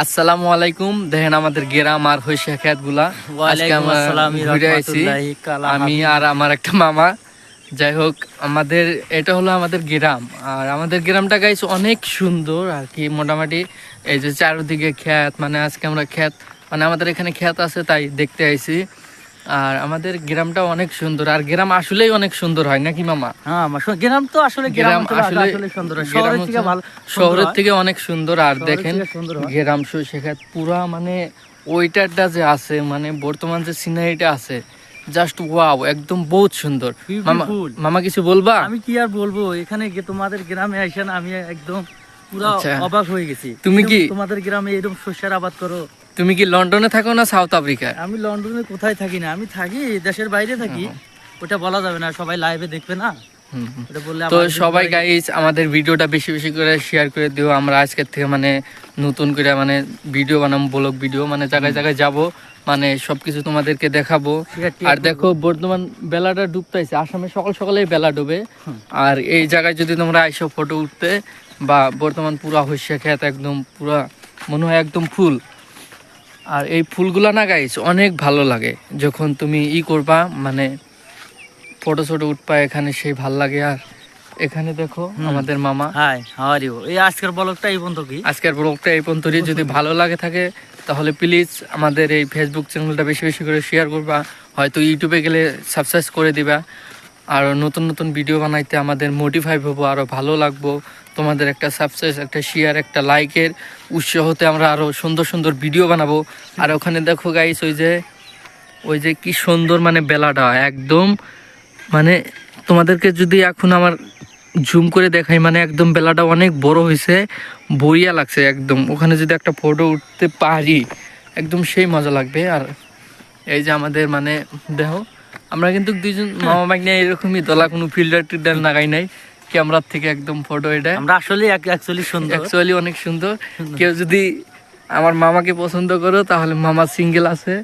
আসসালামু আলাইকুম। দেখেন আমাদের গ্রাম আর হইসা খেত গুলা আজকে আমরা ঘুরে আইছি, আমি আর আমার একটা মামা। যাই হোক, আমাদের এটা হলো আমাদের গ্রাম, আর আমাদের গ্রামটা গাইস অনেক সুন্দর আর কি। মোটামুটি এই যে চারিদিকে খেত, মানে আজকে আমরা খেত, মানে আমাদের এখানে খেত আছে তাই দেখতে আইছি। আর আমাদের গ্রামটা অনেক সুন্দর, আর গ্রাম আসলেই অনেক সুন্দর হয় নাকি মামা? হ্যাঁ, গ্রাম তো আসলে গ্রাম আসলে সুন্দর হয়। গ্রাম শহরের থেকে ভালো, শহরের থেকে অনেক সুন্দর। আর শহরের দেখেন থেকে সুন্দর হয়। গ্রাম শেখাত পুরা মানে ওইটারটা যে আছে, মানে বর্তমান যে সিনারিটা আছে, জাস্ট ওয়াও, একদম বহুত সুন্দর। মামা Beautiful। মামা কিছু বলবা? আমি কি আর বলবো, এখানে তোমাদের গ্রামে আইসেন আমি একদম পুরো আচ্ছা, অবাক হয়ে গেছি। তুমি কি তোমাদের গ্রামে এরকম শস্যের আবাদ করো? তুমি কি লন্ডনে থাকো না সাউথ আফ্রিকায়? আমি লন্ডনে কোথায় থাকি না, আমি থাকি দেশের বাইরে থাকি। ওটা বলা যাবে না, সবাই লাইভে দেখবে না। ওটা বললে তো আমার সবাই গাইস আমাদের ভিডিওটা বেশি বেশি করে শেয়ার করে দিও। আমরা আজকের থেকে মানে নতুন করে মানে ভিডিও বানাবো, ব্লগ ভিডিও, মানে জায়গায় জায়গায় যাব, মানে সবকিছু তোমাদেরকে দেখাবো। আর দেখো বর্তমান বেলাটা ডুবতেছে, আসামে সকাল সকালেই বেলা ডুবে। আর এই জায়গায় যদি তোমরা আইসো ফটো উঠতে, বা বর্তমান পুরা হইসা খেত একদম পুরা মনে হয় একদম ফুল। আর এই ফুলগুলা না গাইস অনেক ভালো লাগে যখন তুমি করবা, মানে ফটো ছোটো উঠবা এখানে, সেই ভাল লাগে। আর এখানে দেখো আমাদের মামা। Hi, how are you? এই আজকের ব্লগটা এই পর্যন্ত কি? আজকের ব্লগটা এই পর্যন্তই। যদি ভালো লাগে থাকে তাহলে প্লিজ আমাদের এই ফেসবুক চ্যানেলটা বেশি বেশি করে শেয়ার করবা, হয়তো ইউটিউবে গেলে সাবস্ক্রাইব করে দিবা। আর নতুন নতুন ভিডিও বানাইতে আমাদের মোটিভাই হবো, আরও ভালো লাগবো। তোমাদের একটা সাবস্ক্রাইব, একটা শেয়ার, একটা লাইকের উৎসাহতে আমরা আরও সুন্দর সুন্দর ভিডিও বানাবো। আর ওখানে দেখো গাইস, ওই যে কি সুন্দর মানে বেলাটা একদম, মানে তোমাদেরকে যদি এখন আমার জুম করে দেখাই, মানে একদম বেলাটা অনেক বড় হয়েছে, বড়িয়া লাগছে একদম। ওখানে যদি একটা ফটো উঠতে পারি একদম সেই মজা লাগবে। আর এই যে আমাদের মানে দেখো, আমরা কিন্তু দুইজন মামা ভাই নিয়ে এরকমই দলা, কোনো ফিল্টার টিল্টার লাগাই নাই ক্যামেরার থেকে, একদম ফটো এটা আমরা আসলে অ্যাকচুয়ালি সুন্দর, অ্যাকচুয়ালি অনেক সুন্দর। কেউ যদি আমার মামাকে পছন্দ করো তাহলে মামা সিঙ্গেল আছে,